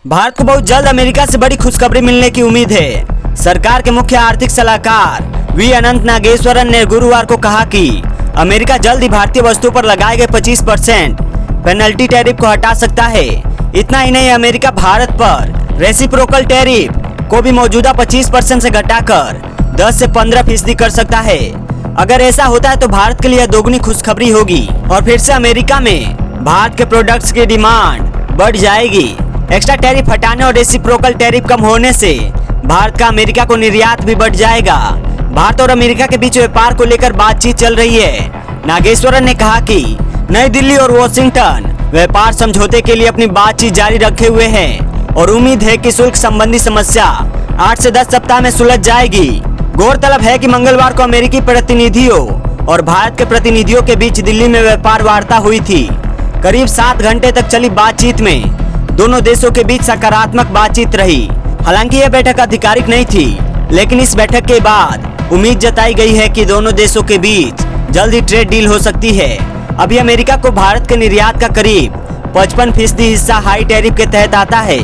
भारत को बहुत जल्द अमेरिका से बड़ी खुशखबरी मिलने की उम्मीद है। सरकार के मुख्य आर्थिक सलाहकार वी अनंत नागेश्वरन ने गुरुवार को कहा कि अमेरिका जल्द ही भारतीय वस्तुओं पर लगाए गए 25% पेनल्टी टैरिफ को हटा सकता है। इतना ही नहीं, अमेरिका भारत पर रेसिप्रोकल टैरिफ को भी मौजूदा 25% से घटाकर 10 से 15% कर सकता है। अगर ऐसा होता है तो भारत के लिए दोगुनी खुशखबरी होगी और फिर से अमेरिका में भारत के प्रोडक्ट्स की डिमांड बढ़ जाएगी। एक्स्ट्रा टैरिफ हटाने और रेसिप्रोकल टैरिफ कम होने से भारत का अमेरिका को निर्यात भी बढ़ जाएगा। भारत और अमेरिका के बीच व्यापार को लेकर बातचीत चल रही है। नागेश्वरन ने कहा कि नई दिल्ली और वॉशिंगटन व्यापार समझौते के लिए अपनी बातचीत जारी रखे हुए हैं और उम्मीद है कि शुल्क संबंधी समस्या 8 से 10 सप्ताह में सुलझ जाएगी। गौरतलब है कि मंगलवार को अमेरिकी प्रतिनिधियों और भारत के प्रतिनिधियों के बीच दिल्ली में व्यापार वार्ता हुई थी। करीब 7 घंटे तक चली बातचीत में दोनों देशों के बीच सकारात्मक बातचीत रही। हालांकि यह बैठक आधिकारिक नहीं थी, लेकिन इस बैठक के बाद उम्मीद जताई गई है कि दोनों देशों के बीच जल्द ही ट्रेड डील हो सकती है। अभी अमेरिका को भारत के निर्यात का करीब 55% हिस्सा हाई टैरिफ के तहत आता है।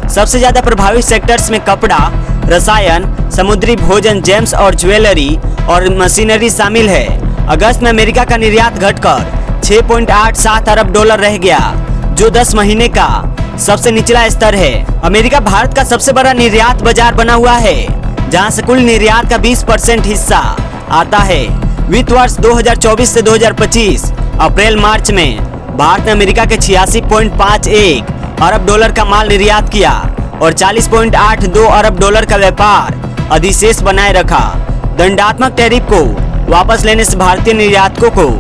सबसे ज्यादा प्रभावित सेक्टर्स में कपड़ा, रसायन, समुद्री भोजन, जेम्स और ज्वेलरी और मशीनरी शामिल है। अगस्त में अमेरिका का निर्यात घटकर 6.87 अरब डॉलर रह गया, जो 10 महीने का सबसे निचला स्तर है। अमेरिका भारत का सबसे बड़ा निर्यात बाजार बना हुआ है, जहां से कुल निर्यात का 20% हिस्सा आता है। वित्त वर्ष 2024 से 2025 अप्रैल मार्च में भारत ने अमेरिका के 86.51 अरब डॉलर का माल निर्यात किया और 40.82 अरब डॉलर का व्यापार अधिशेष बनाए रखा। दंडात्मक टैरिफ को वापस लेने से भारतीय निर्यातकों को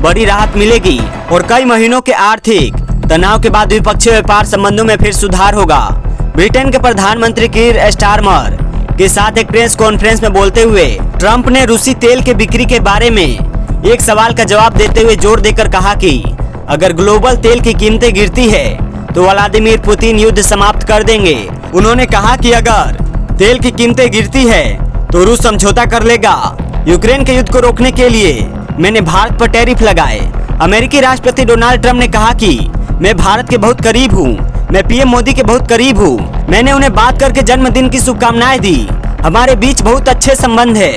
बड़ी राहत मिलेगी और कई महीनों के आर्थिक तनाव के बाद द्विपक्षीय व्यापार संबंधों में फिर सुधार होगा। ब्रिटेन के प्रधानमंत्री कीर स्टारमर के साथ एक प्रेस कॉन्फ्रेंस में बोलते हुए ट्रंप ने रूसी तेल के बिक्री के बारे में एक सवाल का जवाब देते हुए जोर देकर कहा कि अगर ग्लोबल तेल की कीमतें गिरती है तो व्लादिमीर पुतिन युद्ध समाप्त कर देंगे। उन्होंने कहा कि अगर तेल की कीमतें गिरती है तो रूस समझौता कर लेगा। यूक्रेन के युद्ध को रोकने के लिए मैंने भारत पर टैरिफ लगाए। अमेरिकी राष्ट्रपति डोनाल्ड ट्रंप ने कहा कि मैं भारत के बहुत करीब हूँ, मैं पीएम मोदी के बहुत करीब हूँ। मैंने उन्हें बात करके जन्मदिन की शुभकामनाएं दी। हमारे बीच बहुत अच्छे संबंध है।